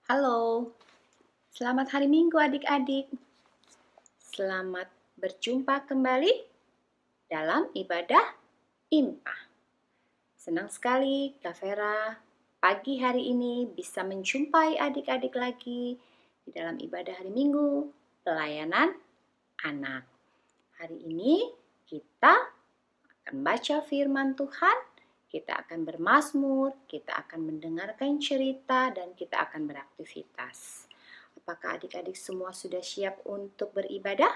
Halo, selamat hari Minggu adik-adik. Selamat berjumpa kembali dalam ibadah IMPA. Senang sekali Kak Vera pagi hari ini bisa menjumpai adik-adik lagi di dalam ibadah hari Minggu pelayanan anak. Hari ini kita akan baca firman Tuhan, kita akan bermazmur, kita akan mendengarkan cerita, dan kita akan beraktivitas. Apakah adik-adik semua sudah siap untuk beribadah?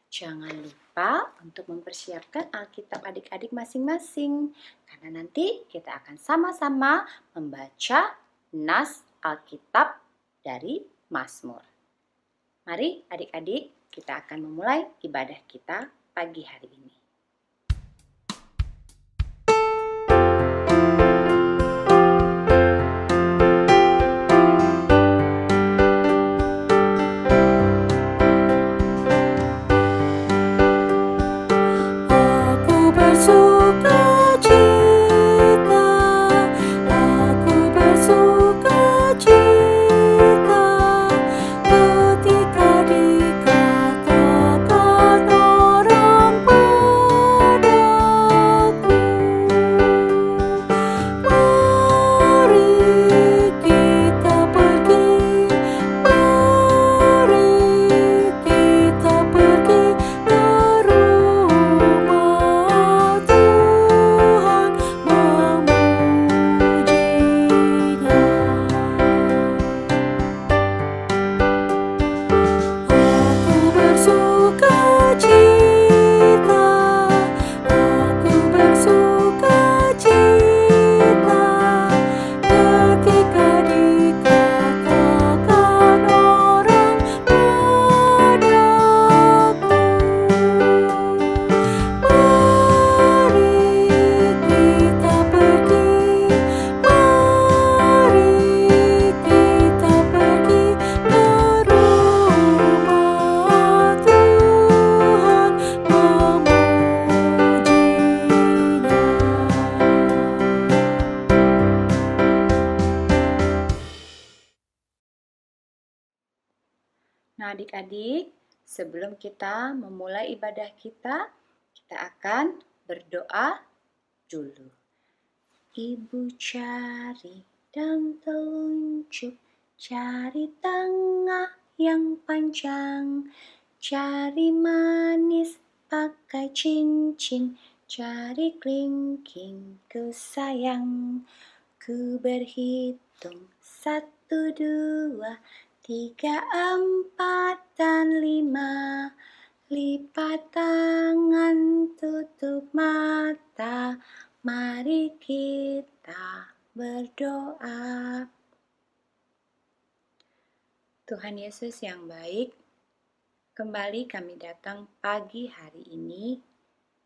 Jangan lupa untuk mempersiapkan Alkitab adik-adik masing-masing, karena nanti kita akan sama-sama membaca nas Alkitab dari Mazmur. Mari adik-adik, kita akan memulai ibadah kita pagi hari ini. Nah adik-adik, sebelum kita memulai ibadah kita akan berdoa dulu. Ibu cari dan telunjuk, cari tengah yang panjang, cari manis pakai cincin, cari kelingking ku sayang. Ku berhitung 1, 2, 3, 4, dan 5. Lipat tangan, tutup mata, mari kita berdoa. Tuhan Yesus yang baik, kembali kami datang pagi hari ini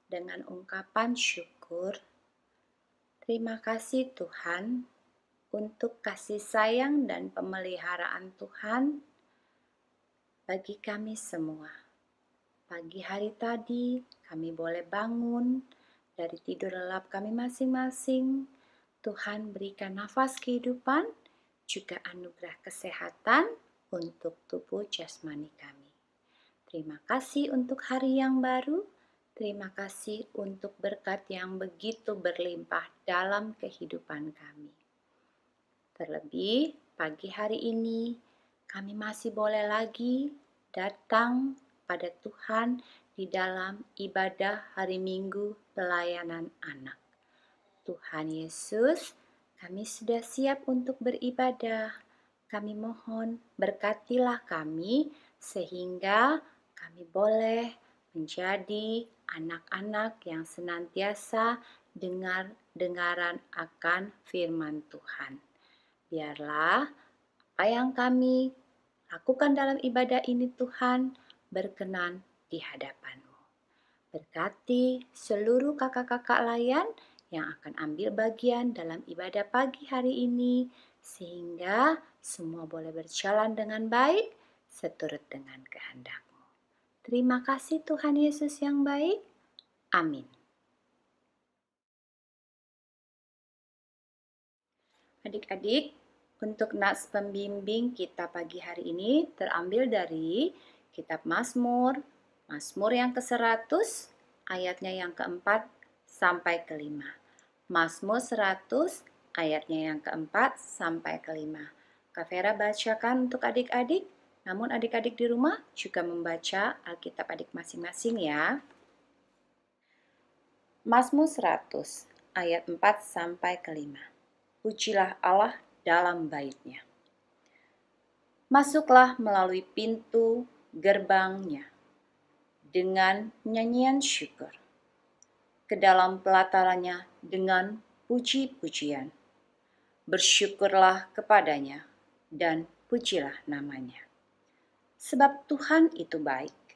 dengan ungkapan syukur. Terima kasih Tuhan untuk kasih sayang dan pemeliharaan Tuhan bagi kami semua. Pagi hari tadi kami boleh bangun dari tidur lelap kami masing-masing. Tuhan berikan nafas kehidupan, juga anugerah kesehatan untuk tubuh jasmani kami. Terima kasih untuk hari yang baru. Terima kasih untuk berkat yang begitu berlimpah dalam kehidupan kami. Terlebih pagi hari ini kami masih boleh lagi datang pada Tuhan di dalam ibadah hari Minggu pelayanan anak. Tuhan Yesus, kami sudah siap untuk beribadah. Kami mohon berkatilah kami sehingga kami boleh menjadi anak-anak yang senantiasa dengaran akan firman Tuhan. Biarlah apa yang kami lakukan dalam ibadah ini Tuhan berkenan di hadapan-Mu. Berkati seluruh kakak-kakak layan yang akan ambil bagian dalam ibadah pagi hari ini, sehingga semua boleh berjalan dengan baik seturut dengan kehendak-Mu. Terima kasih Tuhan Yesus yang baik. Amin. Adik-adik, Untuk nats pembimbing kita pagi hari ini terambil dari kitab Mazmur, Mazmur yang ke-100, ayatnya yang ke-4 sampai ke-5. Mazmur 100, ayatnya yang ke-4 sampai ke-5. Kak Vera bacakan untuk adik-adik, namun adik-adik di rumah juga membaca Alkitab adik masing-masing ya. Mazmur 100, ayat 4 sampai ke-5. Pujilah Allah dalam baitnya. Masuklah melalui pintu gerbangnya dengan nyanyian syukur, ke dalam pelatarannya dengan puji-pujian. Bersyukurlah kepadanya dan pujilah namanya. Sebab Tuhan itu baik,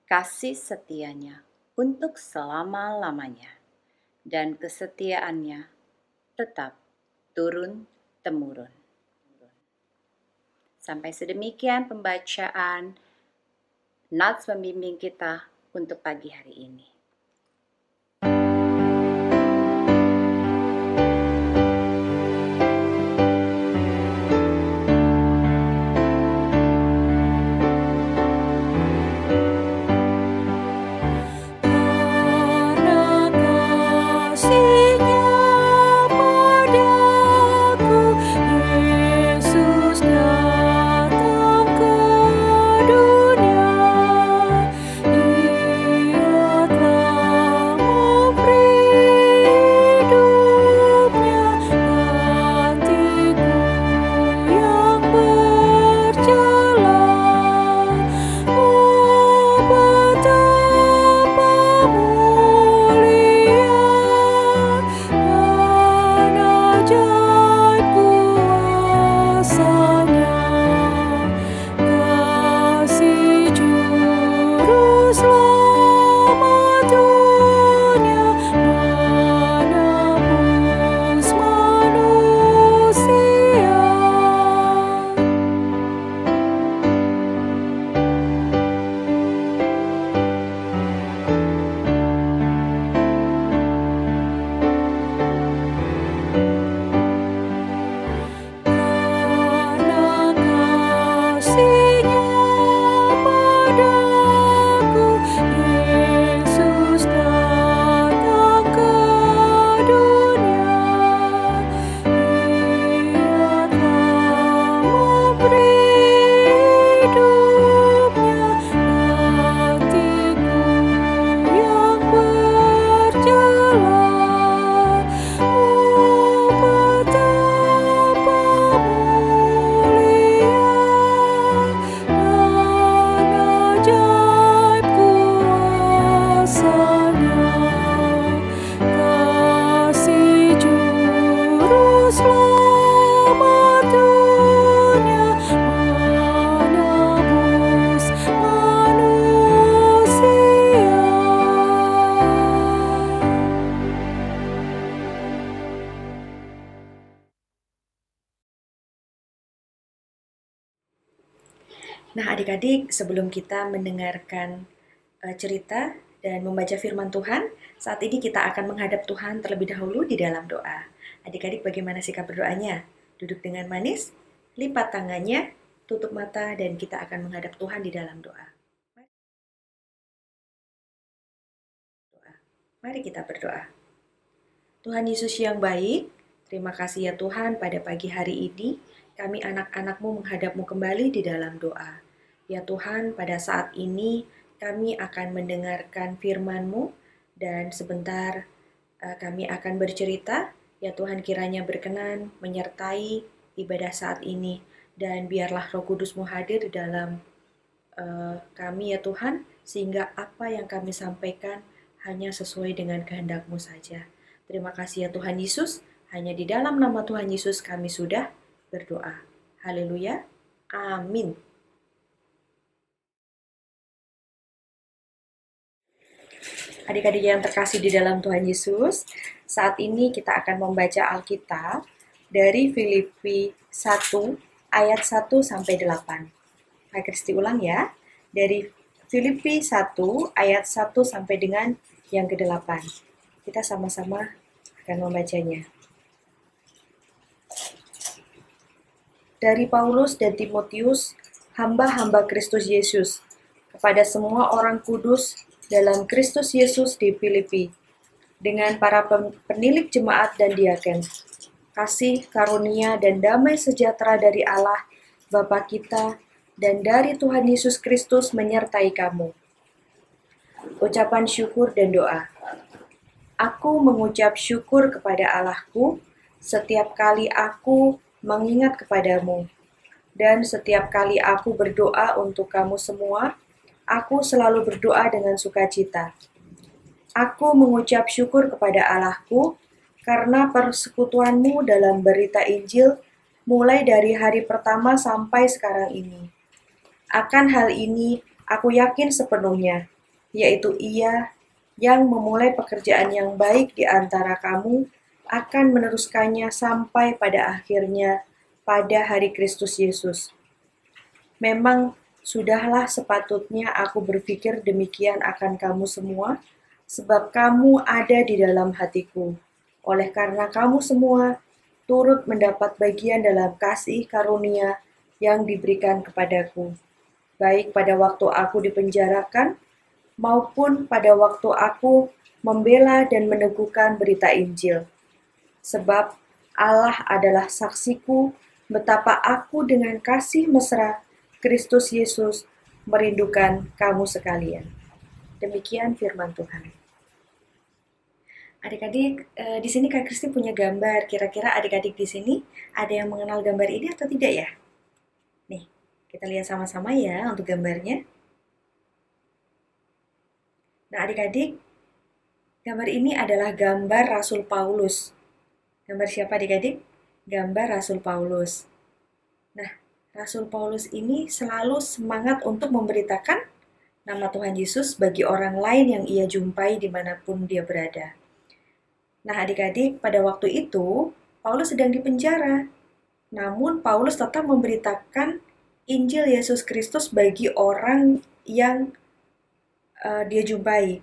kasih setianya untuk selama-lamanya, dan kesetiaannya tetap turun-temurun. Sampai sedemikian pembacaan nats pembimbing kita untuk pagi hari ini. Nah, adik-adik, sebelum kita mendengarkan cerita dan membaca firman Tuhan, saat ini kita akan menghadap Tuhan terlebih dahulu di dalam doa. Adik-adik, bagaimana sikap berdoanya? Duduk dengan manis, lipat tangannya, tutup mata, dan kita akan menghadap Tuhan di dalam doa. Mari kita berdoa. Tuhan Yesus yang baik, terima kasih ya Tuhan pada pagi hari ini, kami anak-anak-Mu menghadap-Mu kembali di dalam doa. Ya Tuhan, pada saat ini kami akan mendengarkan firman-Mu dan sebentar kami akan bercerita. Ya Tuhan, kiranya berkenan menyertai ibadah saat ini dan biarlah Roh Kudus-Mu hadir di dalam kami ya Tuhan, sehingga apa yang kami sampaikan hanya sesuai dengan kehendak-Mu saja. Terima kasih ya Tuhan Yesus, hanya di dalam nama Tuhan Yesus kami sudah berdoa. Haleluya, amin. Adik-adik yang terkasih di dalam Tuhan Yesus, saat ini kita akan membaca Alkitab dari Filipi 1 ayat 1 sampai 8. Kak Kristi ulang ya, dari Filipi 1 ayat 1 sampai dengan yang ke-8. Kita sama-sama akan membacanya. dari Paulus dan Timotius, hamba-hamba Kristus Yesus, kepada semua orang kudus dalam Kristus Yesus di Filipi, dengan para penilik jemaat dan diaken. Kasih, karunia, dan damai sejahtera dari Allah, Bapa kita, dan dari Tuhan Yesus Kristus menyertai kamu. Ucapan syukur dan doa. Aku mengucap syukur kepada Allahku setiap kali aku mengingat kepadamu. Dan setiap kali aku berdoa untuk kamu semua, aku selalu berdoa dengan sukacita. Aku mengucap syukur kepada Allahku karena persekutuanmu dalam berita Injil mulai dari hari pertama sampai sekarang ini. Akan hal ini aku yakin sepenuhnya, yaitu Ia yang memulai pekerjaan yang baik di antara kamu akan meneruskannya sampai pada akhirnya pada hari Kristus Yesus. Memang sudahlah sepatutnya aku berpikir demikian akan kamu semua, sebab kamu ada di dalam hatiku. Oleh karena kamu semua turut mendapat bagian dalam kasih karunia yang diberikan kepadaku, baik pada waktu aku dipenjarakan, maupun pada waktu aku membela dan meneguhkan berita Injil. Sebab Allah adalah saksiku betapa aku dengan kasih mesra Kristus Yesus merindukan kamu sekalian. Demikian firman Tuhan. Adik-adik, di sini Kak Kristi punya gambar. Kira-kira adik-adik di sini ada yang mengenal gambar ini atau tidak ya? Nih, kita lihat sama-sama ya untuk gambarnya. Nah, adik-adik, gambar ini adalah gambar Rasul Paulus. Gambar siapa adik-adik? Gambar Rasul Paulus. Nah, Rasul Paulus ini selalu semangat untuk memberitakan nama Tuhan Yesus bagi orang lain yang ia jumpai dimanapun dia berada. Nah, adik-adik, pada waktu itu, Paulus sedang dipenjara. Namun, Paulus tetap memberitakan Injil Yesus Kristus bagi orang yang dia jumpai.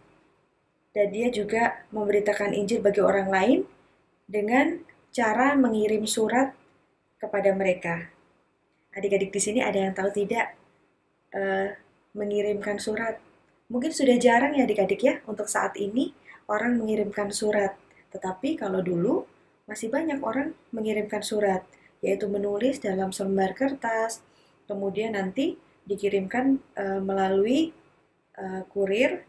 Dan dia juga memberitakan Injil bagi orang lain dengan cara mengirim surat kepada mereka. Adik-adik di sini ada yang tahu tidak mengirimkan surat? Mungkin sudah jarang ya adik-adik ya untuk saat ini orang mengirimkan surat. Tetapi kalau dulu masih banyak orang mengirimkan surat, yaitu menulis dalam selembar kertas, kemudian nanti dikirimkan melalui kurir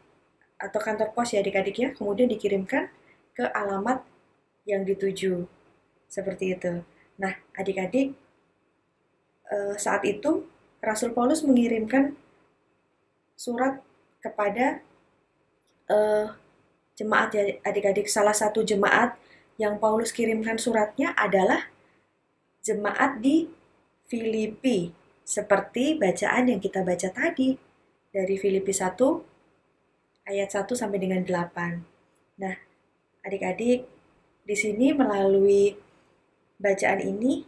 atau kantor pos ya adik-adik ya, kemudian dikirimkan ke alamat yang dituju, seperti itu. Nah, adik-adik, saat itu Rasul Paulus mengirimkan surat kepada jemaat ya adik-adik. Salah satu jemaat yang Paulus kirimkan suratnya adalah jemaat di Filipi, seperti bacaan yang kita baca tadi dari Filipi 1 ayat 1 sampai dengan 8. Nah, adik-adik, di sini melalui bacaan ini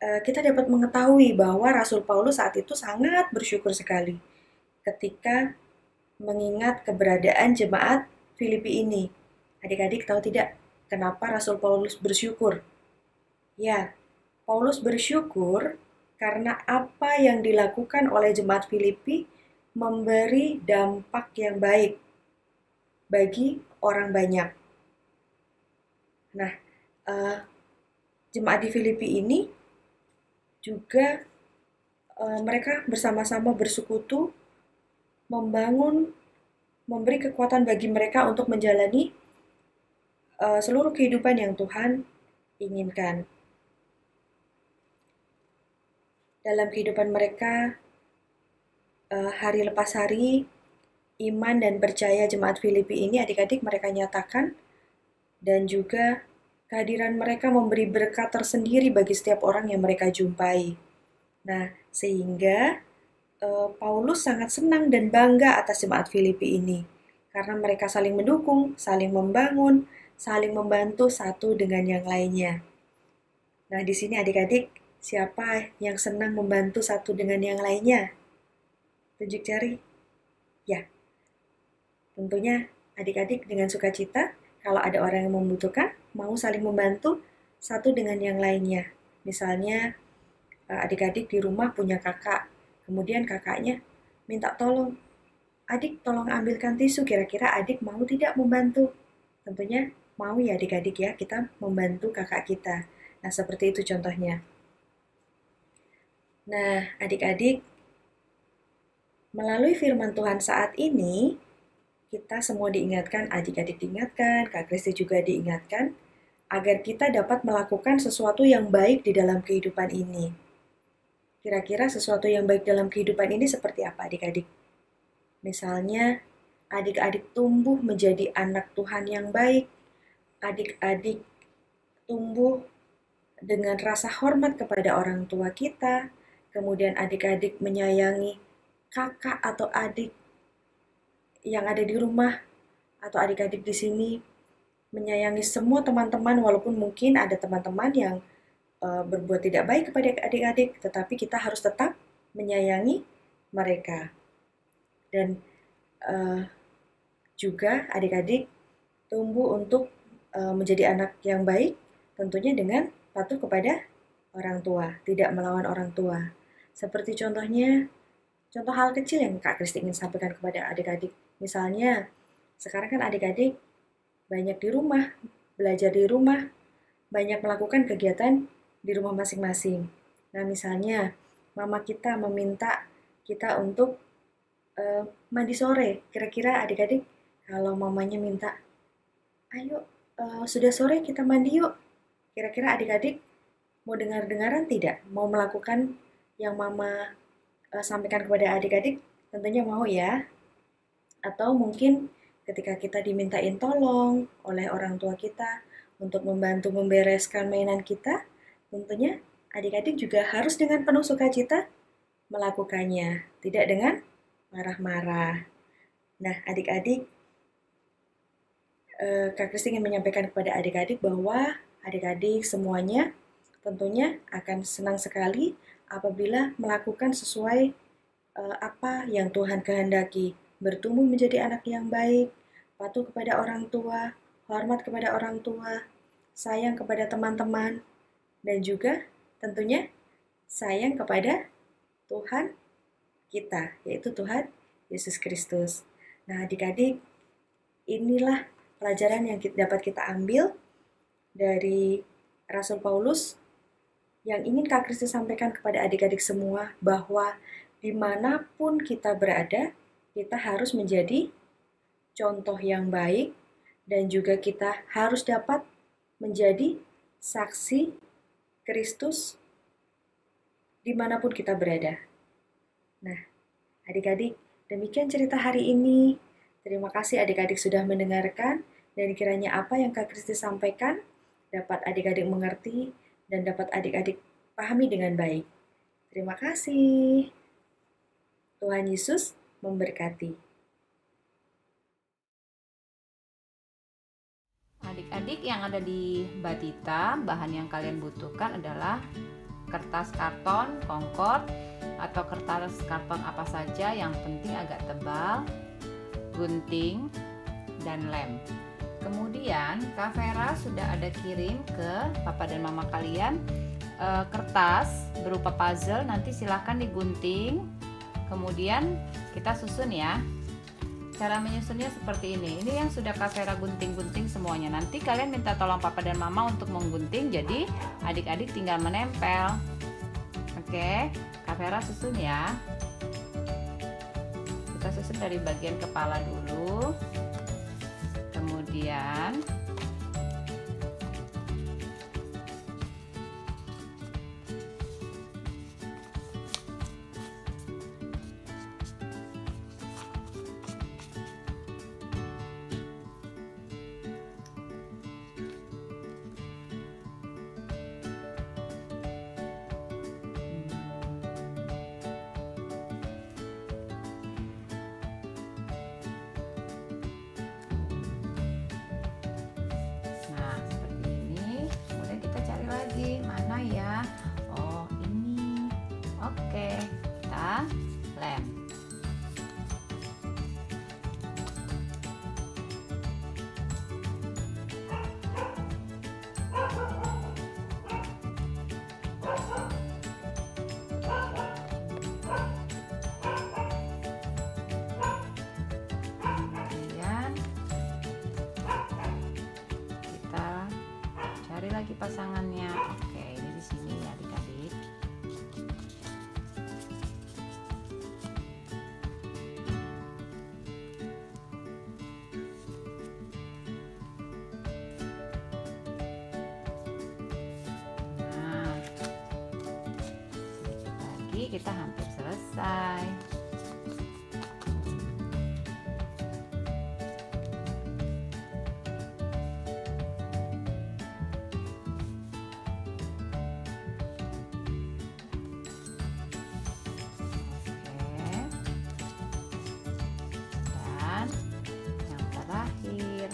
kita dapat mengetahui bahwa Rasul Paulus saat itu sangat bersyukur sekali ketika mengingat keberadaan jemaat Filipi ini. Adik-adik tahu tidak kenapa Rasul Paulus bersyukur? Ya, Paulus bersyukur karena apa yang dilakukan oleh jemaat Filipi memberi dampak yang baik bagi orang banyak. Nah, jemaat di Filipi ini juga mereka bersama-sama bersekutu membangun, memberi kekuatan bagi mereka untuk menjalani seluruh kehidupan yang Tuhan inginkan. Dalam kehidupan mereka, hari lepas hari, iman dan percaya jemaat Filipi ini adik-adik mereka nyatakan, dan juga kehadiran mereka memberi berkat tersendiri bagi setiap orang yang mereka jumpai. Nah, sehingga Paulus sangat senang dan bangga atas jemaat Filipi ini, karena mereka saling mendukung, saling membangun, saling membantu satu dengan yang lainnya. Nah, di sini adik-adik, siapa yang senang membantu satu dengan yang lainnya? Tunjuk jari. Ya, tentunya adik-adik dengan sukacita, kalau ada orang yang membutuhkan, mau saling membantu satu dengan yang lainnya. Misalnya adik-adik di rumah punya kakak, kemudian kakaknya minta tolong, adik tolong ambilkan tisu, kira-kira adik mau tidak membantu? Tentunya mau ya adik-adik ya, kita membantu kakak kita. Nah, seperti itu contohnya. Nah, adik-adik, melalui firman Tuhan saat ini, kita semua diingatkan, adik-adik diingatkan, Kak Kristi juga diingatkan, agar kita dapat melakukan sesuatu yang baik di dalam kehidupan ini. Kira-kira sesuatu yang baik dalam kehidupan ini seperti apa adik-adik? Misalnya, adik-adik tumbuh menjadi anak Tuhan yang baik, adik-adik tumbuh dengan rasa hormat kepada orang tua kita, kemudian adik-adik menyayangi kakak atau adik yang ada di rumah, atau adik-adik di sini menyayangi semua teman-teman, walaupun mungkin ada teman-teman yang berbuat tidak baik kepada adik-adik, tetapi kita harus tetap menyayangi mereka. Dan juga adik-adik tumbuh untuk menjadi anak yang baik, tentunya dengan patuh kepada orang tua, tidak melawan orang tua. Seperti contohnya, contoh hal kecil yang Kak Kristi ingin sampaikan kepada adik-adik. Misalnya, sekarang kan adik-adik banyak di rumah, belajar di rumah, banyak melakukan kegiatan di rumah masing-masing. Nah, misalnya, mama kita meminta kita untuk mandi sore. Kira-kira adik-adik, kalau mamanya minta, ayo, sudah sore kita mandi yuk. Kira-kira adik-adik mau dengar-dengaran tidak? Mau melakukan yang mama sampaikan kepada adik-adik? Tentunya mau ya. Atau mungkin ketika kita dimintain tolong oleh orang tua kita untuk membantu membereskan mainan kita, tentunya adik-adik juga harus dengan penuh sukacita melakukannya, tidak dengan marah-marah. Nah, adik-adik, Kak Kristi ingin menyampaikan kepada adik-adik bahwa adik-adik semuanya tentunya akan senang sekali apabila melakukan sesuai apa yang Tuhan kehendaki, bertumbuh menjadi anak yang baik, patuh kepada orang tua, hormat kepada orang tua, sayang kepada teman-teman, dan juga tentunya sayang kepada Tuhan kita, yaitu Tuhan Yesus Kristus. Nah, adik-adik, inilah pelajaran yang dapat kita ambil dari Rasul Paulus yang ingin Kak Kristi sampaikan kepada adik-adik semua, bahwa dimanapun kita berada, kita harus menjadi contoh yang baik, dan juga kita harus dapat menjadi saksi Kristus dimanapun kita berada. Nah, adik-adik, demikian cerita hari ini. Terima kasih adik-adik sudah mendengarkan, dan kiranya apa yang Kak Kristi sampaikan dapat adik-adik mengerti dan dapat adik-adik pahami dengan baik. Terima kasih. Tuhan Yesus memberkati. Adik-adik yang ada di Batita, bahan yang kalian butuhkan adalah kertas karton, Concord, atau kertas karton apa saja, yang penting agak tebal, gunting, dan lem. Kemudian Kak Vera sudah ada kirim ke Papa dan Mama kalian kertas berupa puzzle, nanti silahkan digunting, kemudian kita susun ya. Cara menyusunnya seperti ini. Ini yang sudah Kak Vera gunting-gunting semuanya. Nanti kalian minta tolong Papa dan Mama untuk menggunting, jadi adik-adik tinggal menempel. Oke, Kak Vera susun ya. Kita susun dari bagian kepala dulu. Kemudian pemasangannya. Oke, ini di sini ya adik-adik. Nah, sedikit lagi kita hampir selesai. Terakhir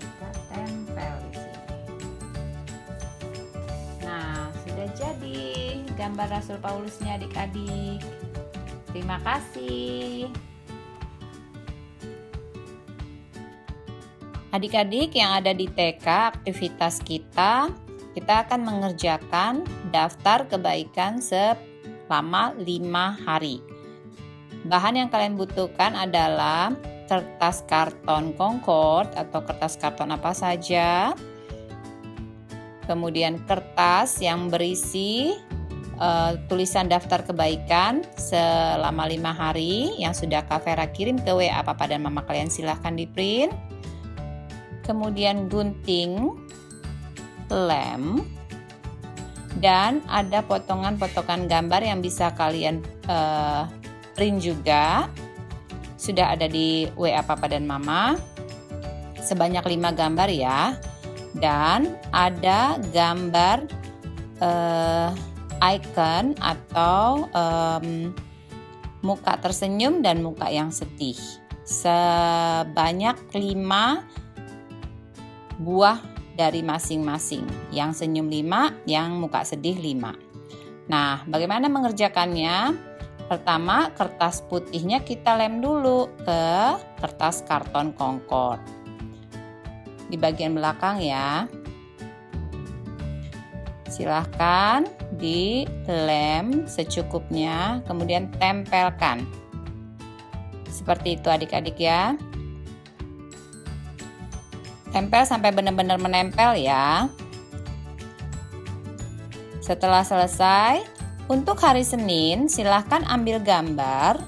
kita tempel di sini. Nah, sudah jadi gambar Rasul Paulusnya adik-adik. Terima kasih. Adik-adik yang ada di TK, aktivitas kita akan mengerjakan daftar kebaikan selama 5 hari. Bahan yang kalian butuhkan adalah kertas karton Concord atau kertas karton apa saja. Kemudian kertas yang berisi tulisan daftar kebaikan selama 5 hari yang sudah Kak Vera kirim ke WA Papa dan Mama kalian, silahkan di print. Kemudian gunting, lem, dan ada potongan-potongan gambar yang bisa kalian print juga. Sudah ada di WA Papa dan Mama sebanyak 5 gambar ya. Dan ada gambar icon atau muka tersenyum dan muka yang sedih. Sebanyak 5 buah dari masing-masing. Yang senyum 5, yang muka sedih 5. Nah, bagaimana mengerjakannya? Pertama, kertas putihnya kita lem dulu ke kertas karton Concord. Di bagian belakang ya. Silahkan dilem secukupnya, kemudian tempelkan. Seperti itu adik-adik ya. Tempel sampai benar-benar menempel ya. Setelah selesai, untuk hari Senin, silahkan ambil gambar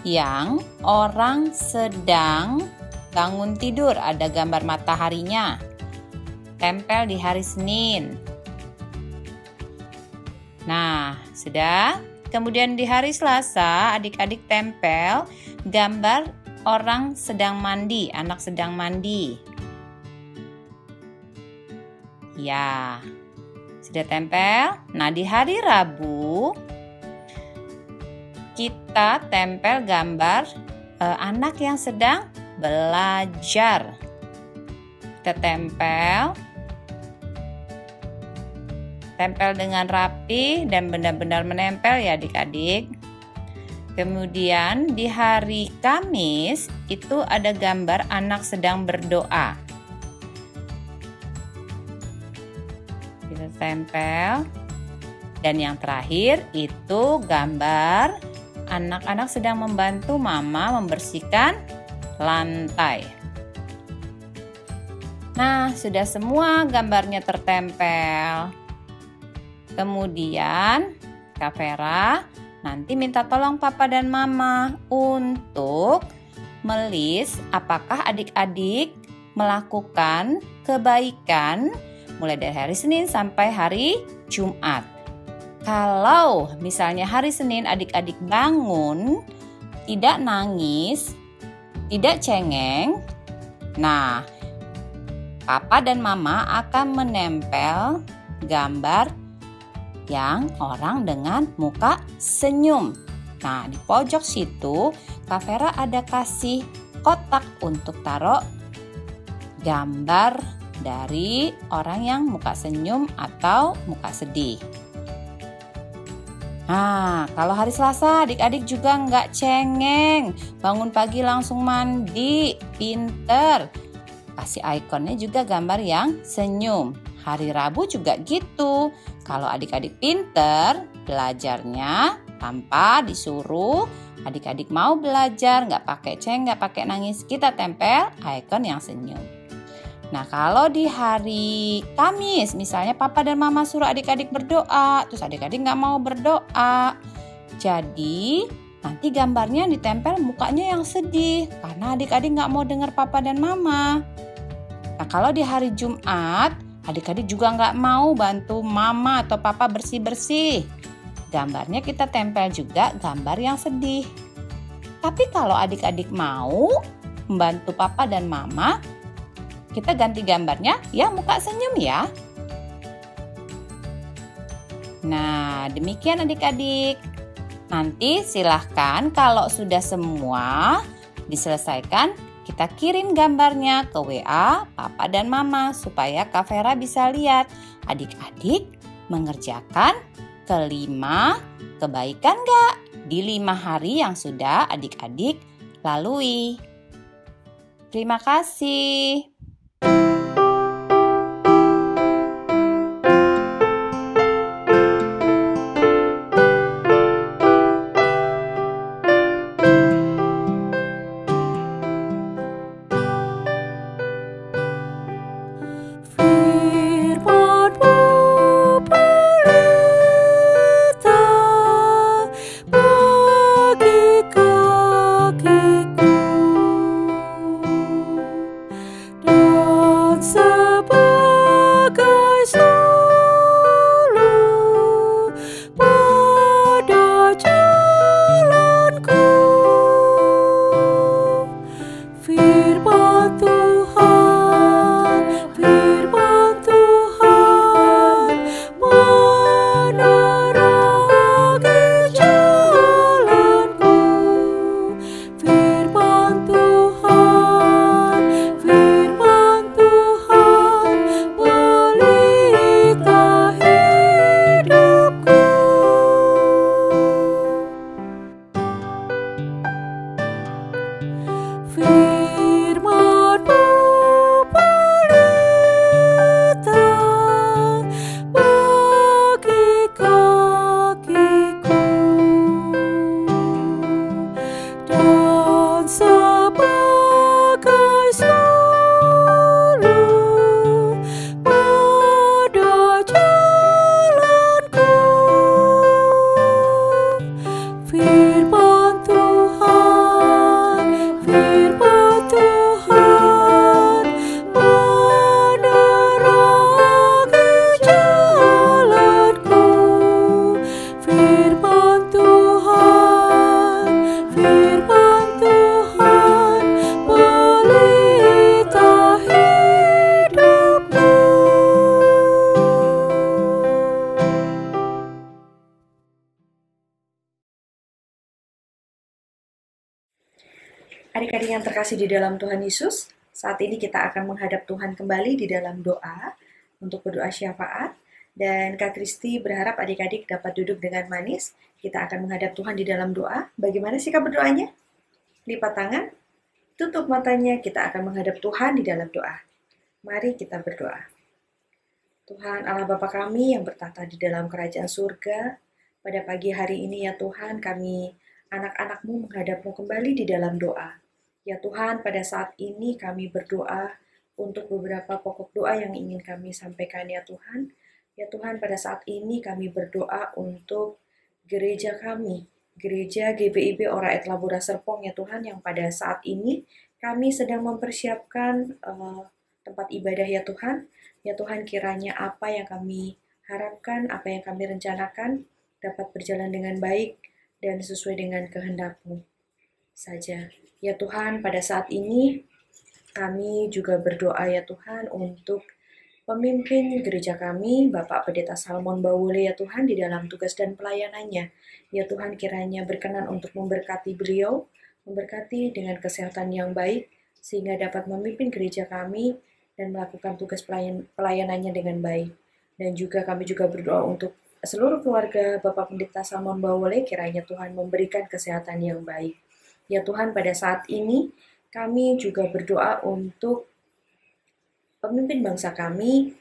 yang orang sedang bangun tidur. Ada gambar mataharinya. Tempel di hari Senin. Nah, sudah. Kemudian di hari Selasa, adik-adik tempel gambar orang sedang mandi, anak sedang mandi. Ya. Sudah tempel. Nah, di hari Rabu kita tempel gambar anak yang sedang belajar. Kita tempel dengan rapi dan benar-benar menempel ya adik-adik. Kemudian di hari Kamis itu ada gambar anak sedang berdoa. Kita tempel. Dan yang terakhir itu gambar anak-anak sedang membantu mama membersihkan lantai. Nah, sudah semua gambarnya tertempel. Kemudian Kak Vera nanti minta tolong Papa dan Mama untuk melis apakah adik-adik melakukan kebaikan mulai dari hari Senin sampai hari Jumat. Kalau misalnya hari Senin adik-adik bangun, tidak nangis, tidak cengeng, nah Papa dan Mama akan menempel gambar yang orang dengan muka senyum. Nah, di pojok situ Kak Vera ada kasih kotak untuk taruh gambar dari orang yang muka senyum atau muka sedih. Nah, kalau hari Selasa adik-adik juga nggak cengeng, bangun pagi langsung mandi, pinter. Kasih ikonnya juga gambar yang senyum. Hari Rabu juga gitu. Kalau adik-adik pinter, belajarnya tanpa disuruh. Adik-adik mau belajar, nggak pakai ceng, nggak pakai nangis, kita tempel ikon yang senyum. Nah, kalau di hari Kamis, misalnya papa dan mama suruh adik-adik berdoa, terus adik-adik nggak mau berdoa. Jadi, nanti gambarnya ditempel mukanya yang sedih, karena adik-adik nggak mau dengar papa dan mama. Nah, kalau di hari Jumat, adik-adik juga nggak mau bantu mama atau papa bersih-bersih. Gambarnya kita tempel juga gambar yang sedih. Tapi kalau adik-adik mau membantu papa dan mama, kita ganti gambarnya ya muka senyum ya. Nah, demikian adik-adik. Nanti silahkan kalau sudah semua diselesaikan, kita kirim gambarnya ke WA papa dan mama supaya Kak Vera bisa lihat adik-adik mengerjakan kelima kebaikan gak di 5 hari yang sudah adik-adik lalui. Terima kasih. Adik-adik yang terkasih di dalam Tuhan Yesus, saat ini kita akan menghadap Tuhan kembali di dalam doa untuk berdoa syafaat. Dan Kak Kristi berharap adik-adik dapat duduk dengan manis. Kita akan menghadap Tuhan di dalam doa. Bagaimana sikap berdoanya? Lipat tangan, tutup matanya, kita akan menghadap Tuhan di dalam doa. Mari kita berdoa. Tuhan Allah Bapa kami yang bertata di dalam kerajaan surga, pada pagi hari ini ya Tuhan, kami anak-anak-Mu menghadap-Mu kembali di dalam doa. Ya Tuhan, pada saat ini kami berdoa untuk beberapa pokok doa yang ingin kami sampaikan ya Tuhan. Ya Tuhan, pada saat ini kami berdoa untuk gereja kami, gereja GBIB Ora et Labora Serpong ya Tuhan, yang pada saat ini kami sedang mempersiapkan tempat ibadah ya Tuhan. Ya Tuhan, kiranya apa yang kami harapkan, apa yang kami rencanakan dapat berjalan dengan baik dan sesuai dengan kehendak-Mu saja. Ya Tuhan, pada saat ini kami juga berdoa ya Tuhan untuk pemimpin gereja kami, Bapak Pendeta Salmon Bawule ya Tuhan, di dalam tugas dan pelayanannya. Ya Tuhan, kiranya berkenan untuk memberkati beliau, memberkati dengan kesehatan yang baik, sehingga dapat memimpin gereja kami dan melakukan tugas pelayanannya dengan baik. Dan juga kami juga berdoa untuk seluruh keluarga Bapak Pendeta Salmon Bawule, kiranya Tuhan memberikan kesehatan yang baik. Ya Tuhan, pada saat ini kami juga berdoa untuk pemimpin bangsa kami,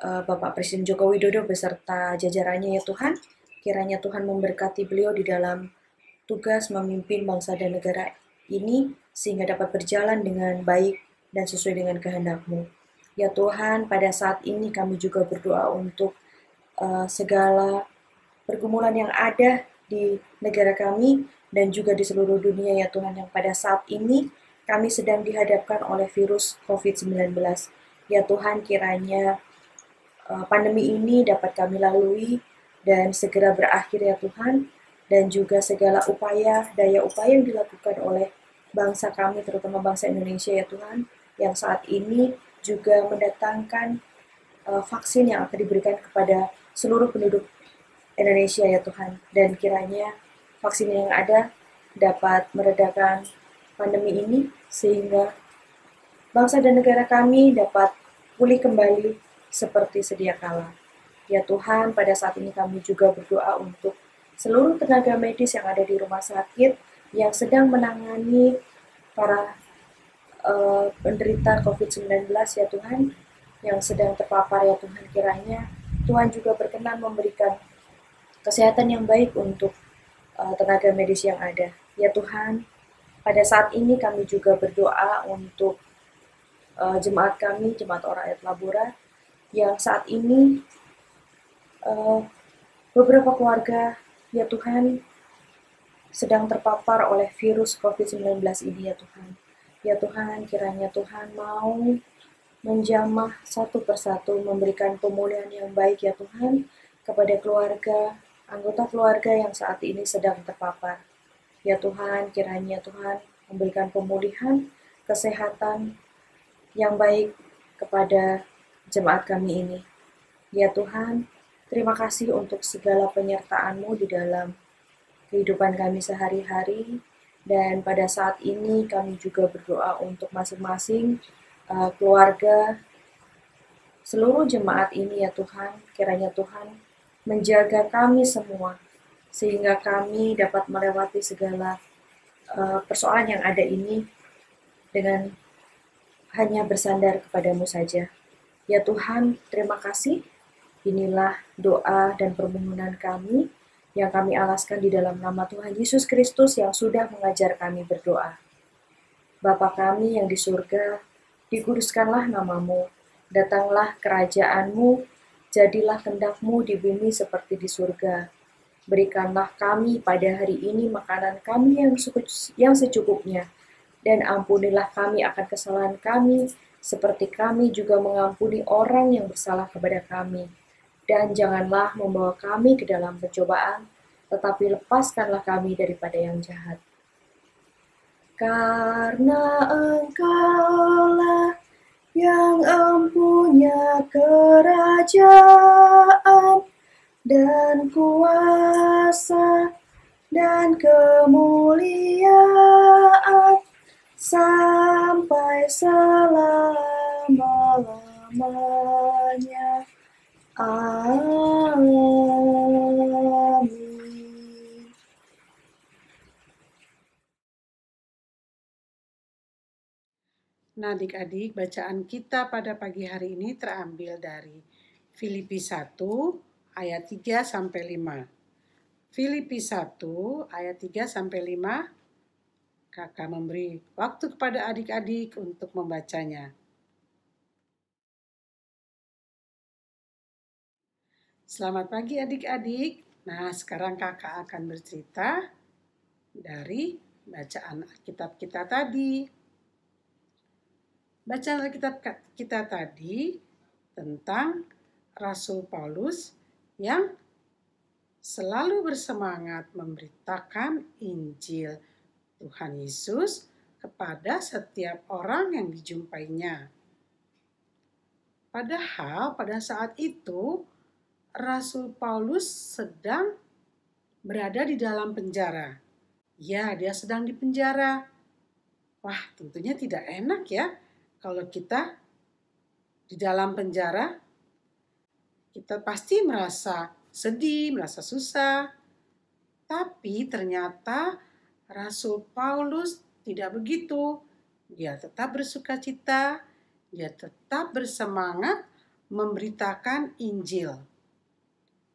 Bapak Presiden Joko Widodo beserta jajarannya ya Tuhan. Kiranya Tuhan memberkati beliau di dalam tugas memimpin bangsa dan negara ini, sehingga dapat berjalan dengan baik dan sesuai dengan kehendak-Mu. Ya Tuhan, pada saat ini kami juga berdoa untuk segala pergumulan yang ada di negara kami dan juga di seluruh dunia ya Tuhan, yang pada saat ini kami sedang dihadapkan oleh virus COVID-19. Ya Tuhan, kiranya pandemi ini dapat kami lalui dan segera berakhir ya Tuhan, dan juga segala daya upaya yang dilakukan oleh bangsa kami, terutama bangsa Indonesia ya Tuhan, yang saat ini juga mendatangkan vaksin yang akan diberikan kepada seluruh penduduk Indonesia ya Tuhan, dan kiranya vaksin yang ada dapat meredakan pandemi ini sehingga bangsa dan negara kami dapat pulih kembali seperti sedia kala. Ya Tuhan, pada saat ini kami juga berdoa untuk seluruh tenaga medis yang ada di rumah sakit yang sedang menangani para penderita COVID-19 ya Tuhan, yang sedang terpapar ya Tuhan, kiranya Tuhan juga berkenan memberikan kesehatan yang baik untuk tenaga medis yang ada. Ya Tuhan, pada saat ini kami juga berdoa untuk jemaat kami, Jemaat Ora et Labora, yang saat ini beberapa keluarga ya Tuhan sedang terpapar oleh virus COVID-19 ini ya Tuhan. Ya Tuhan, kiranya Tuhan mau menjamah satu persatu, memberikan pemulihan yang baik ya Tuhan kepada keluarga, anggota keluarga yang saat ini sedang terpapar. Ya Tuhan, kiranya Tuhan memberikan pemulihan, kesehatan yang baik kepada jemaat kami ini. Ya Tuhan, terima kasih untuk segala penyertaan-Mu di dalam kehidupan kami sehari-hari. Dan pada saat ini kami juga berdoa untuk masing-masing keluarga, seluruh jemaat ini ya Tuhan, kiranya Tuhan menjaga kami semua, sehingga kami dapat melewati segala persoalan yang ada ini dengan hanya bersandar kepadamu saja. Ya Tuhan, terima kasih. Inilah doa dan permohonan kami yang kami alaskan di dalam nama Tuhan Yesus Kristus yang sudah mengajar kami berdoa. Bapa kami yang di surga, dikuduskanlah namamu, datanglah kerajaan-Mu, jadilah kehendak-Mu di bumi seperti di surga. Berikanlah kami pada hari ini makanan kami yang secukupnya, dan ampunilah kami akan kesalahan kami, seperti kami juga mengampuni orang yang bersalah kepada kami. Dan janganlah membawa kami ke dalam pencobaan, tetapi lepaskanlah kami daripada yang jahat. Karena Engkaulah yang empunya kerajaan dan kuasa dan kemuliaan sampai selama-lamanya. Amin. Nah, adik-adik, bacaan kita pada pagi hari ini terambil dari Filipi 1 ayat 3 sampai 5. Filipi 1 ayat 3 sampai 5. Kakak memberi waktu kepada adik-adik untuk membacanya. Selamat pagi adik-adik. Nah, sekarang kakak akan bercerita dari bacaan Alkitab kita tadi. Bacaan Alkitab kita tadi tentang Rasul Paulus yang selalu bersemangat memberitakan Injil Tuhan Yesus kepada setiap orang yang dijumpainya. Padahal pada saat itu Rasul Paulus sedang berada di dalam penjara. Ya, dia sedang di penjara. Wah, tentunya tidak enak ya kalau kita di dalam penjara. Kita pasti merasa sedih, merasa susah. Tapi ternyata Rasul Paulus tidak begitu. Dia tetap bersukacita, dia tetap bersemangat memberitakan Injil.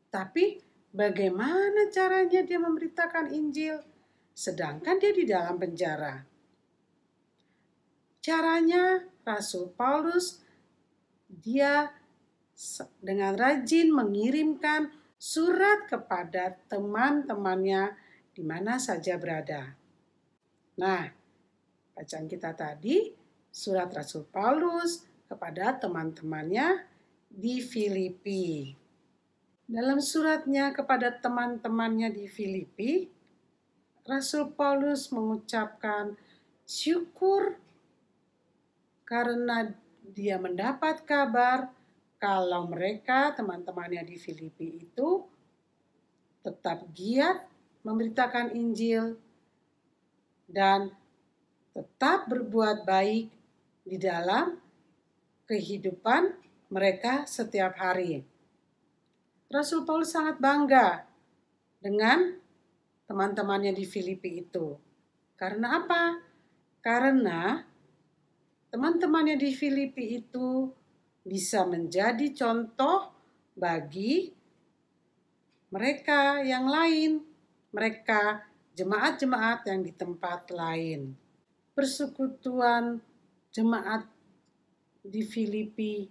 Tapi bagaimana caranya dia memberitakan Injil sedangkan dia di dalam penjara? Caranya Rasul Paulus dia dengan rajin mengirimkan surat kepada teman-temannya di mana saja berada. Nah, bacaan kita tadi surat Rasul Paulus kepada teman-temannya di Filipi. Dalam suratnya kepada teman-temannya di Filipi, Rasul Paulus mengucapkan syukur karena dia mendapat kabar kalau mereka, teman-temannya di Filipi itu, tetap giat memberitakan Injil dan tetap berbuat baik di dalam kehidupan mereka setiap hari. Rasul Paulus sangat bangga dengan teman-temannya di Filipi itu. Karena apa? Karena teman-temannya di Filipi itu bisa menjadi contoh bagi mereka yang lain, mereka jemaat-jemaat yang di tempat lain. Persekutuan jemaat di Filipi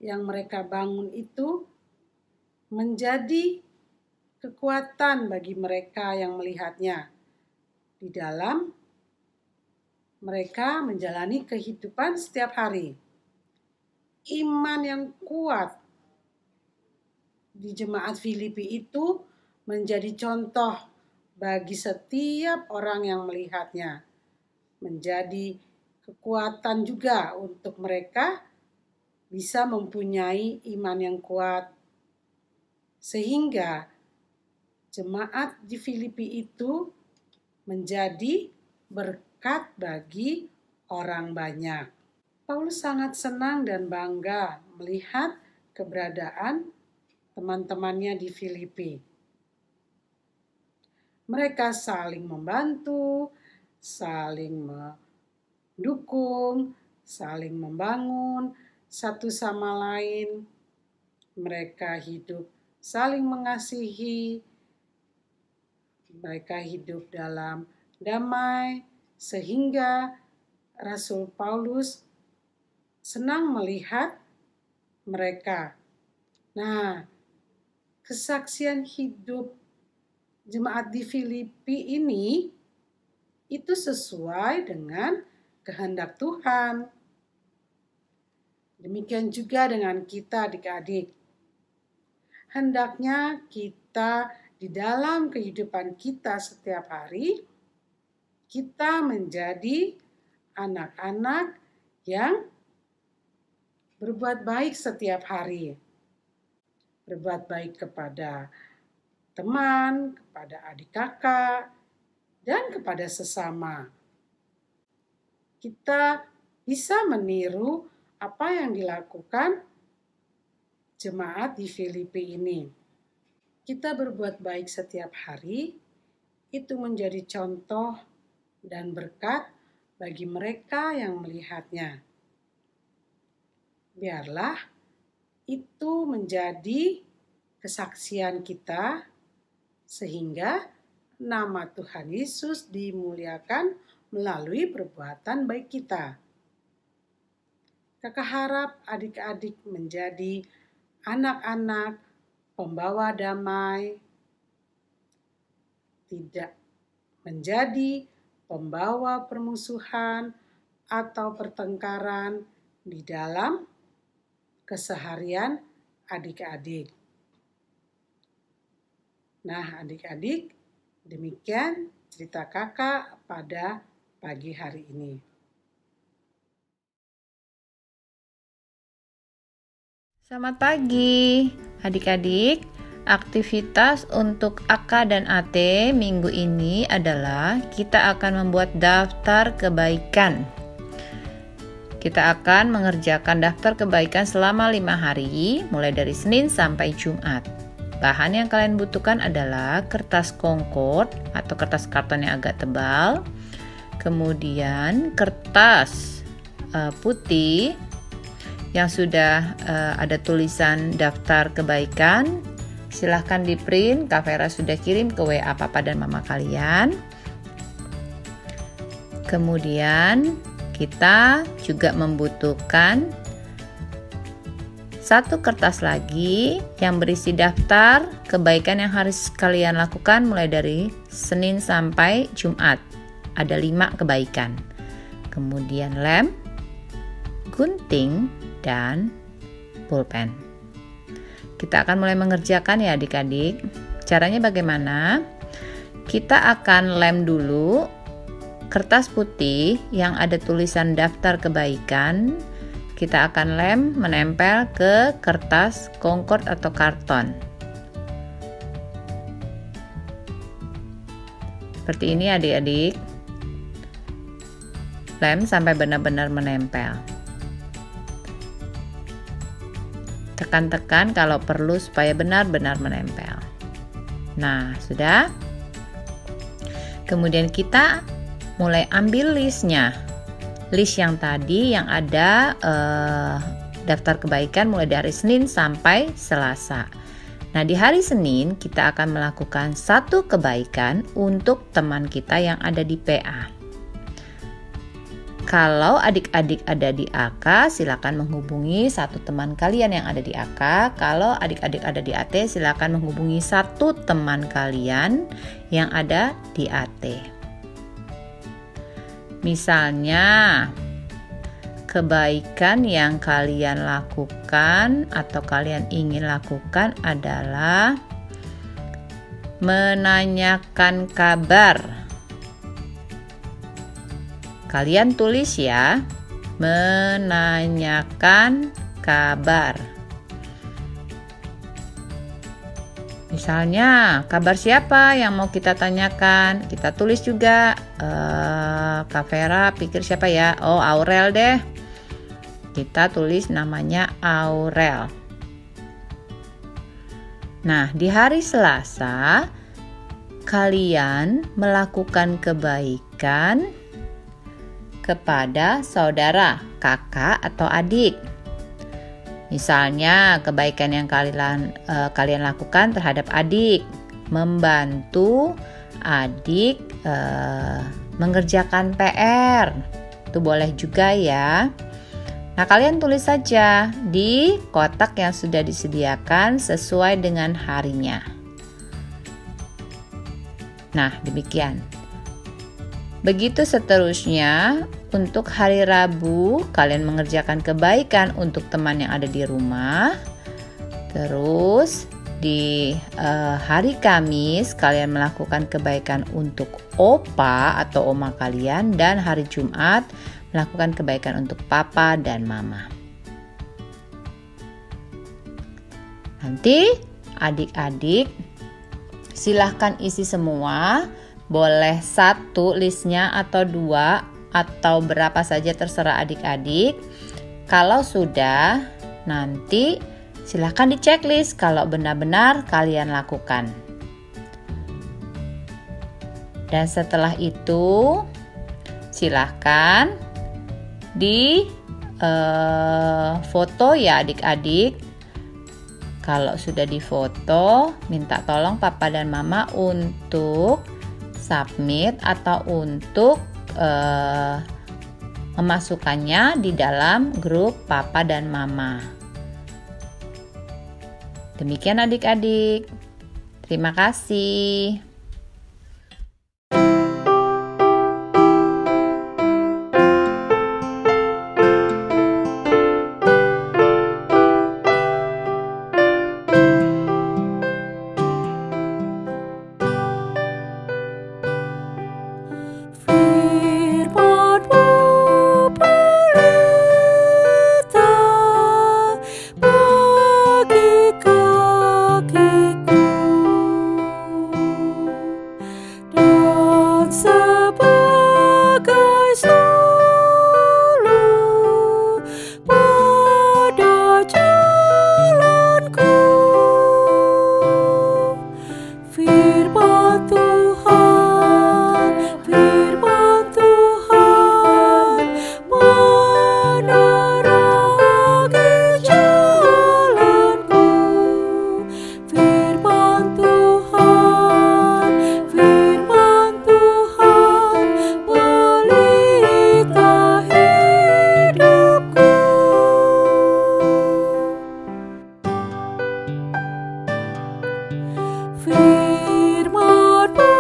yang mereka bangun itu menjadi kekuatan bagi mereka yang melihatnya di dalam mereka menjalani kehidupan setiap hari. Iman yang kuat di jemaat Filipi itu menjadi contoh bagi setiap orang yang melihatnya. Menjadi kekuatan juga untuk mereka bisa mempunyai iman yang kuat. Sehingga jemaat di Filipi itu menjadi berkat bagi orang banyak. Paulus sangat senang dan bangga melihat keberadaan teman-temannya di Filipi. Mereka saling membantu, saling mendukung, saling membangun satu sama lain. Mereka hidup saling mengasihi, mereka hidup dalam damai, sehingga Rasul Paulus senang melihat mereka. Nah, kesaksian hidup jemaat di Filipi ini itu sesuai dengan kehendak Tuhan. Demikian juga dengan kita adik-adik. Hendaknya kita di dalam kehidupan kita setiap hari, kita menjadi anak-anak yang berbuat baik setiap hari. Berbuat baik kepada teman, kepada adik kakak, dan kepada sesama. Kita bisa meniru apa yang dilakukan jemaat di Filipi ini. Kita berbuat baik setiap hari, itu menjadi contoh dan berkat bagi mereka yang melihatnya. Biarlah itu menjadi kesaksian kita, sehingga nama Tuhan Yesus dimuliakan melalui perbuatan baik kita. Kakak harap adik-adik menjadi anak-anak pembawa damai, tidak menjadi pembawa permusuhan atau pertengkaran di dalam keseharian adik-adik. Nah, adik-adik, demikian cerita kakak pada pagi hari ini. Selamat pagi, adik-adik. Aktivitas untuk AK dan AT minggu ini adalah kita akan membuat daftar kebaikan. Kita akan mengerjakan daftar kebaikan selama 5 hari, mulai dari Senin sampai Jumat. Bahan yang kalian butuhkan adalah kertas Concord atau kertas karton yang agak tebal, kemudian kertas putih yang sudah ada tulisan daftar kebaikan. Silahkan di print, Kak Vera sudah kirim ke WA Papa dan Mama kalian. Kemudian kita juga membutuhkan satu kertas lagi yang berisi daftar kebaikan yang harus kalian lakukan mulai dari Senin sampai Jumat. Ada 5 kebaikan. Kemudian lem, gunting, dan pulpen. Kita akan mulai mengerjakan ya adik-adik. Caranya bagaimana? Kita akan lem dulu kertas putih yang ada tulisan daftar kebaikan. Kita akan lem menempel ke kertas Concord atau karton. Seperti ini adik-adik. Lem sampai benar-benar menempel. Tekan-tekan kalau perlu supaya benar-benar menempel. Nah, sudah. Kemudian kita mulai ambil listnya. List yang tadi yang ada daftar kebaikan mulai dari Senin sampai Selasa. Nah, di hari Senin kita akan melakukan 1 kebaikan untuk teman kita yang ada di PA. Kalau adik-adik ada di AK, silakan menghubungi 1 teman kalian yang ada di AK. Kalau adik-adik ada di AT, silakan menghubungi 1 teman kalian yang ada di AT. Misalnya, kebaikan yang kalian lakukan atau kalian ingin lakukan adalah menanyakan kabar. Kalian tulis ya, menanyakan kabar. Misalnya, kabar siapa yang mau kita tanyakan? Kita tulis juga, Kak Vera pikir siapa ya? Oh, Aurel deh. Kita tulis namanya Aurel. Nah, di hari Selasa, kalian melakukan kebaikan kepada saudara, kakak, atau adik. Misalnya, kebaikan yang kalian lakukan terhadap adik, membantu adik mengerjakan PR. Itu boleh juga ya. Nah, kalian tulis saja di kotak yang sudah disediakan sesuai dengan harinya. Nah, demikian. Begitu seterusnya, untuk hari Rabu kalian mengerjakan kebaikan untuk teman yang ada di rumah. Terus di hari Kamis kalian melakukan kebaikan untuk opa atau oma kalian, dan hari Jumat melakukan kebaikan untuk papa dan mama. Nanti adik-adik silahkan isi semua. Boleh 1 listnya atau 2 atau berapa saja terserah adik-adik. Kalau sudah, nanti silahkan di checklist kalau benar-benar kalian lakukan. Dan setelah itu silahkan di foto ya adik-adik. Kalau sudah difoto, minta tolong papa dan mama untuk submit atau untuk memasukkannya di dalam grup papa dan mama. Demikian adik-adik. Terima kasih. Firman-Mu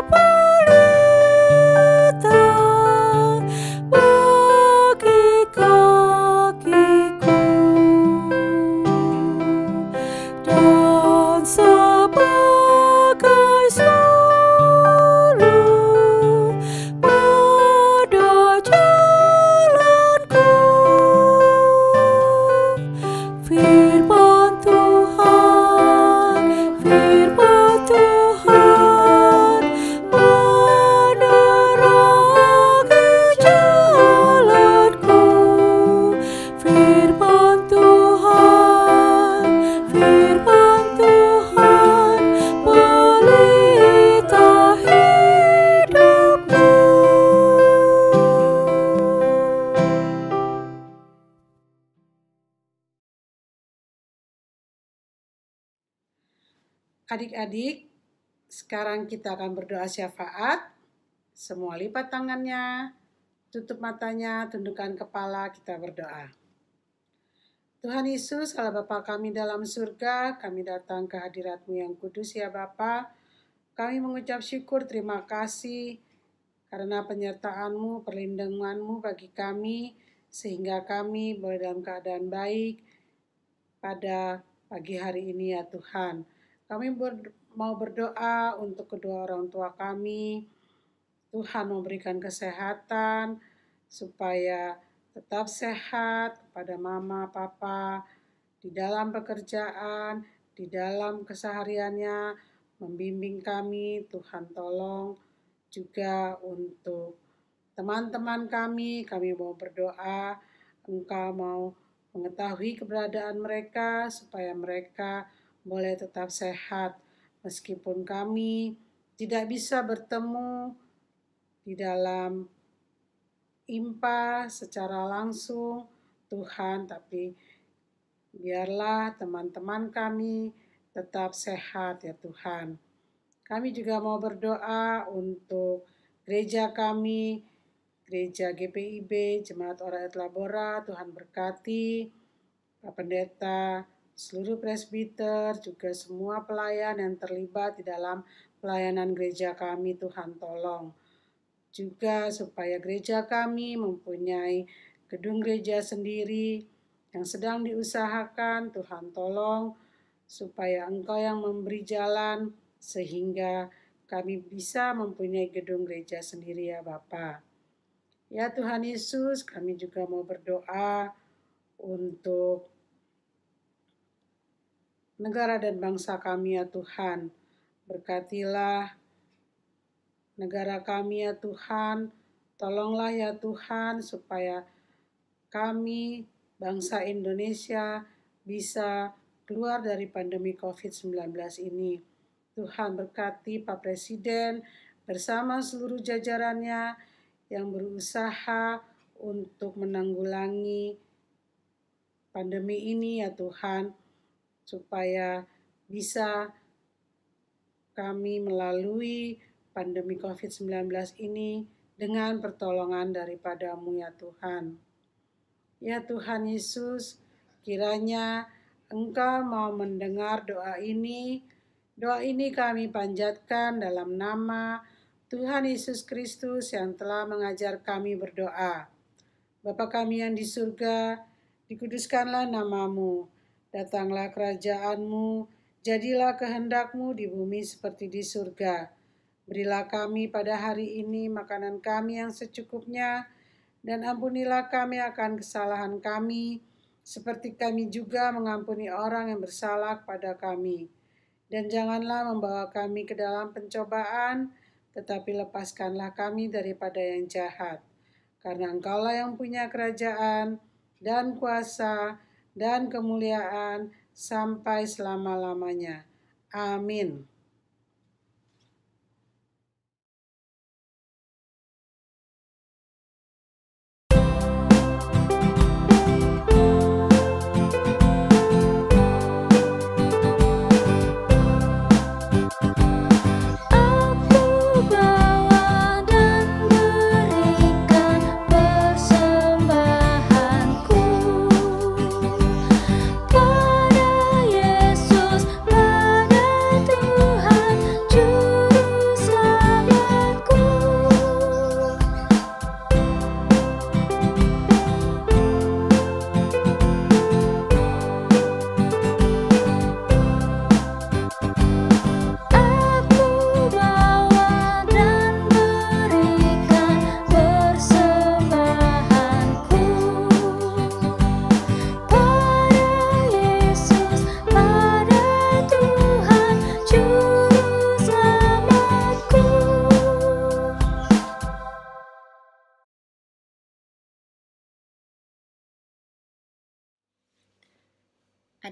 pelita bagi kakiku dan sebagai sulur pada jalanku. Firman Tuhan menerangi jalanku. Firman Tuhan pelita hidupku. Adik-adik, sekarang kita akan berdoa syafaat. Semua lipat tangannya, tutup matanya, tundukkan kepala, kita berdoa. Tuhan Yesus, Allah Bapa kami dalam surga, kami datang ke hadirat-Mu yang kudus ya Bapa. Kami mengucap syukur, terima kasih karena penyertaan-Mu, perlindungan-Mu bagi kami, sehingga kami boleh dalam keadaan baik pada pagi hari ini ya Tuhan. Kami mau berdoa untuk kedua orang tua kami. Tuhan memberikan kesehatan supaya tetap sehat kepada mama, papa, di dalam pekerjaan, di dalam kesehariannya, membimbing kami. Tuhan tolong juga untuk teman-teman kami mau berdoa, Engkau mau mengetahui keberadaan mereka supaya mereka boleh tetap sehat meskipun kami tidak bisa bertemu di dalam IMPA secara langsung Tuhan, tapi biarlah teman-teman kami tetap sehat ya Tuhan. Kami juga mau berdoa untuk gereja kami, gereja GPIB, Jemaat Oraet Labora. Tuhan berkati Pak Pendeta, seluruh presbiter, juga semua pelayan yang terlibat di dalam pelayanan gereja kami. Tuhan tolong juga supaya gereja kami mempunyai gedung gereja sendiri yang sedang diusahakan. Tuhan tolong supaya Engkau yang memberi jalan sehingga kami bisa mempunyai gedung gereja sendiri ya Bapa. Ya Tuhan Yesus, kami juga mau berdoa untuk negara dan bangsa kami ya Tuhan. Berkatilah negara kami ya Tuhan. Tolonglah ya Tuhan supaya kami bangsa Indonesia bisa keluar dari pandemi COVID-19 ini. Tuhan berkati Pak Presiden bersama seluruh jajarannya yang berusaha untuk menanggulangi pandemi ini ya Tuhan, supaya bisa kami melalui pandemi COVID-19 ini dengan pertolongan daripada-Mu ya Tuhan. Ya Tuhan Yesus, kiranya Engkau mau mendengar doa ini. Doa ini kami panjatkan dalam nama Tuhan Yesus Kristus yang telah mengajar kami berdoa. Bapa kami yang di surga, dikuduskanlah nama-Mu. Datanglah kerajaan-Mu, jadilah kehendak-Mu di bumi seperti di surga. Berilah kami pada hari ini makanan kami yang secukupnya, dan ampunilah kami akan kesalahan kami, seperti kami juga mengampuni orang yang bersalah kepada kami. Dan janganlah membawa kami ke dalam pencobaan, tetapi lepaskanlah kami daripada yang jahat. Karena Engkaulah yang punya kerajaan, dan kuasa, dan kemuliaan sampai selama-lamanya. Amin. Pada Yesus pada Tuhan.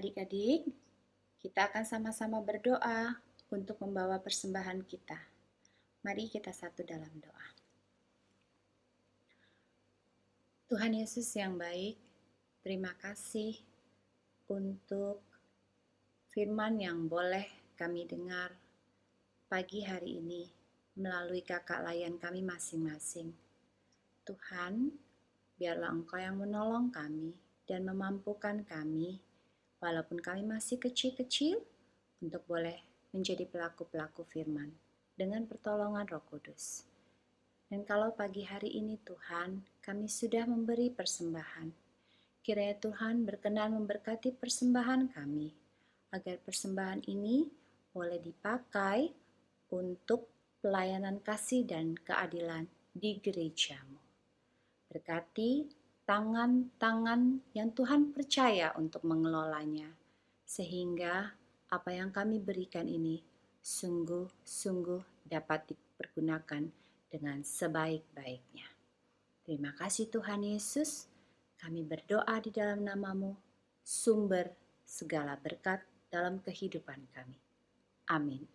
adik-adik, kita akan sama-sama berdoa untuk membawa persembahan kita. Mari kita satu dalam doa. Tuhan Yesus yang baik, terima kasih untuk firman yang boleh kami dengar pagi hari ini melalui kakak layan kami masing-masing. Tuhan, biarlah Engkau yang menolong kami dan memampukan kami, walaupun kami masih kecil-kecil, untuk boleh menjadi pelaku-pelaku firman dengan pertolongan Roh Kudus. Dan kalau pagi hari ini Tuhan, kami sudah memberi persembahan, kiranya Tuhan berkenan memberkati persembahan kami, agar persembahan ini boleh dipakai untuk pelayanan kasih dan keadilan di gereja-Mu. Berkati tangan-tangan yang Tuhan percaya untuk mengelolanya, sehingga apa yang kami berikan ini sungguh-sungguh dapat dipergunakan dengan sebaik-baiknya. Terima kasih Tuhan Yesus, kami berdoa di dalam nama-Mu, sumber segala berkat dalam kehidupan kami. Amin.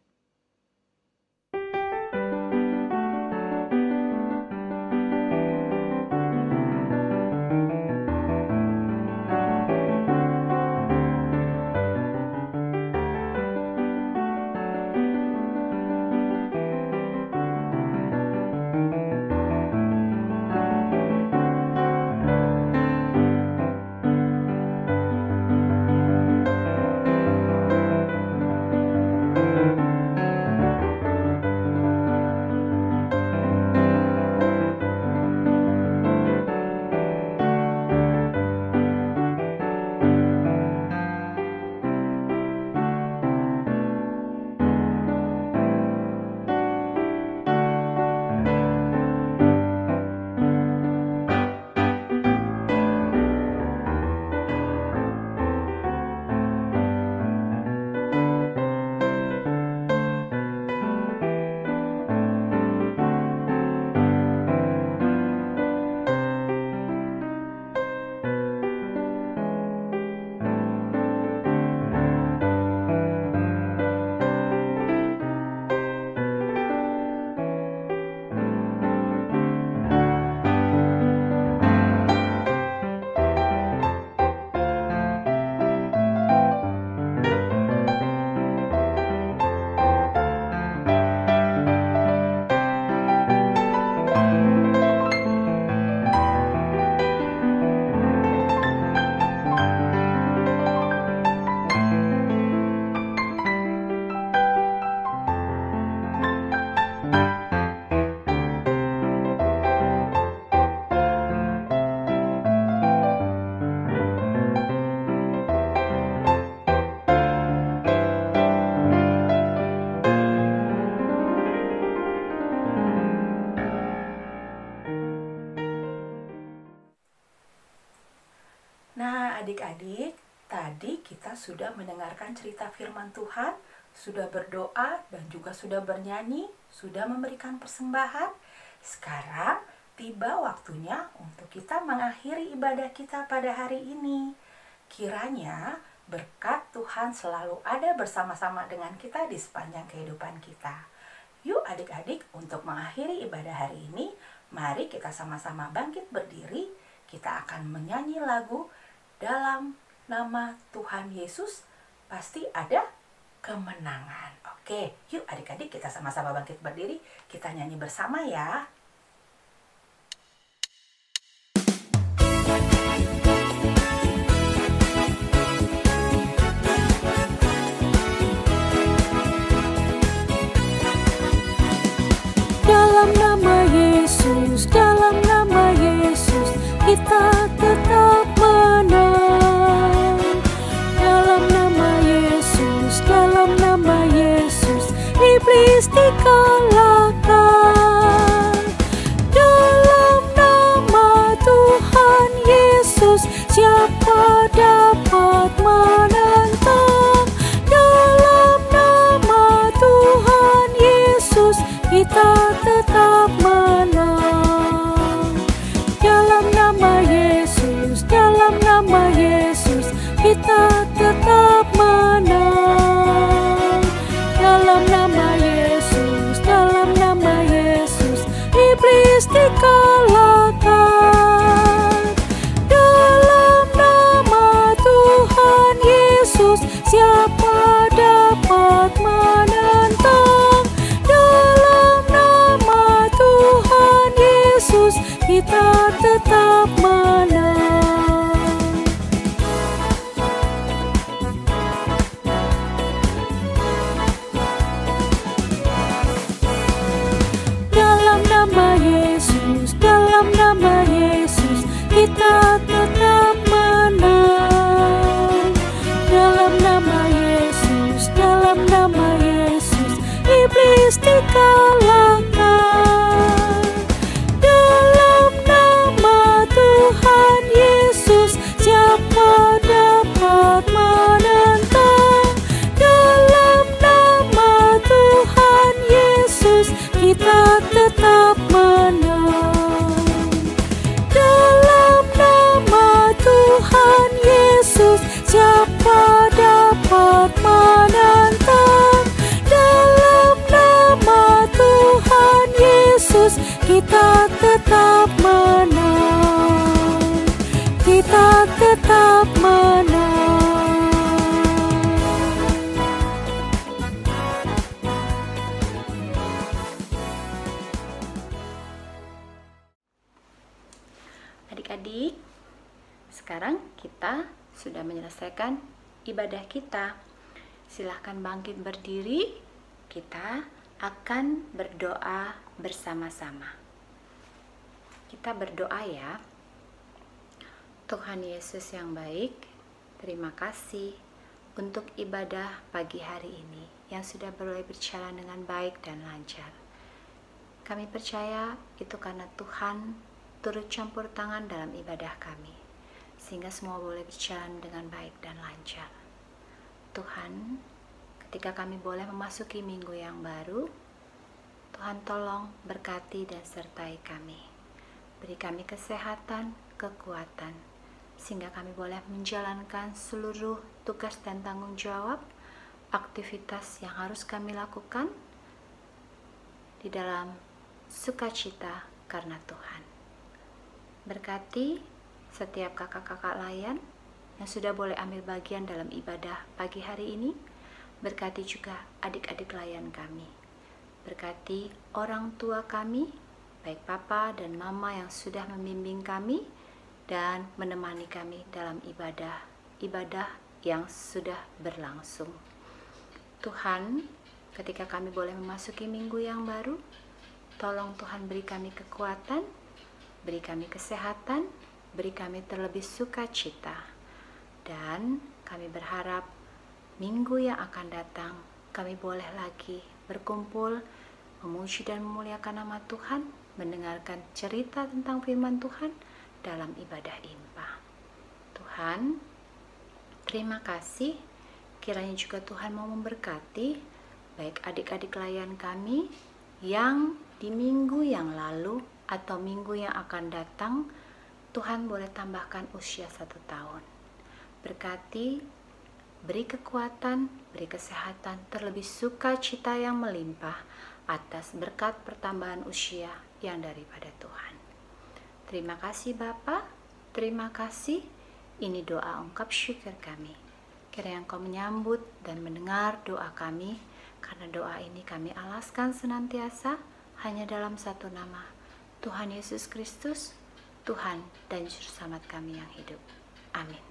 Nah, adik-adik, tadi kita sudah mendengarkan cerita firman Tuhan, sudah berdoa dan juga sudah bernyanyi, sudah memberikan persembahan. Sekarang tiba waktunya untuk kita mengakhiri ibadah kita pada hari ini. Kiranya berkat Tuhan selalu ada bersama-sama dengan kita di sepanjang kehidupan kita. Yuk adik-adik, untuk mengakhiri ibadah hari ini, mari kita sama-sama bangkit berdiri. Kita akan menyanyi lagu Dalam Nama Tuhan Yesus Pasti Ada Kemenangan. Oke, yuk adik-adik kita sama-sama bangkit berdiri, kita nyanyi bersama ya. Dalam nama Yesus, dalam nama Yesus, kita tetap menang. Dalam nama Yesus, dalam nama Yesus, iblis dikalahkan. Dalam nama Tuhan Yesus, siapa dapat menentang? Dalam nama Tuhan Yesus, kita tetap menang. Dalam nama Yesus. dalam nama Yesus kita tetap menang. Dalam nama Yesus, dalam nama Yesus, iblis dikalahkan. Dalam nama Tuhan Yesus, siapa dapat menentang? Dalam nama Tuhan Yesus, kita tetap menang. Dalam nama Tuhan Yesus, siapa dapat menentang? Dalam nama Tuhan Yesus, kita tetap menang. Kita tetap menang. Adik-adik, sekarang kita sudah menyelesaikan ibadah kita. Silahkan bangkit berdiri, kita akan berdoa bersama-sama. Kita berdoa ya. Tuhan Yesus yang baik, terima kasih untuk ibadah pagi hari ini yang sudah boleh berjalan dengan baik dan lancar. Kami percaya itu karena Tuhan turut campur tangan dalam ibadah kami, sehingga semua boleh berjalan dengan baik dan lancar. Tuhan, ketika kami boleh memasuki minggu yang baru, Tuhan tolong berkati dan sertai kami. Beri kami kesehatan, kekuatan, sehingga kami boleh menjalankan seluruh tugas dan tanggung jawab, aktivitas yang harus kami lakukan di dalam sukacita karena Tuhan. Berkati setiap kakak-kakak layan yang sudah boleh ambil bagian dalam ibadah pagi hari ini. Berkati juga adik-adik layan kami. Berkati orang tua kami, baik papa dan mama yang sudah membimbing kami dan menemani kami dalam ibadah yang sudah berlangsung. Tuhan, ketika kami boleh memasuki minggu yang baru, tolong Tuhan beri kami kekuatan, beri kami kesehatan, beri kami terlebih sukacita. Dan kami berharap minggu yang akan datang kami boleh lagi berkumpul, memuji dan memuliakan nama Tuhan, mendengarkan cerita tentang firman Tuhan dalam ibadah IMPA. Tuhan, terima kasih. Kiranya juga Tuhan mau memberkati baik adik-adik layan kami yang di minggu yang lalu atau minggu yang akan datang, Tuhan boleh tambahkan usia 1 tahun. Berkati, beri kekuatan, beri kesehatan, terlebih sukacita yang melimpah atas berkat pertambahan usia yang daripada Tuhan. Terima kasih Bapa, terima kasih. Ini doa ungkap syukur kami. Kiranya Engkau menyambut dan mendengar doa kami, karena doa ini kami alaskan senantiasa hanya dalam satu nama, Tuhan Yesus Kristus, Tuhan dan Juru Selamat kami yang hidup. Amin.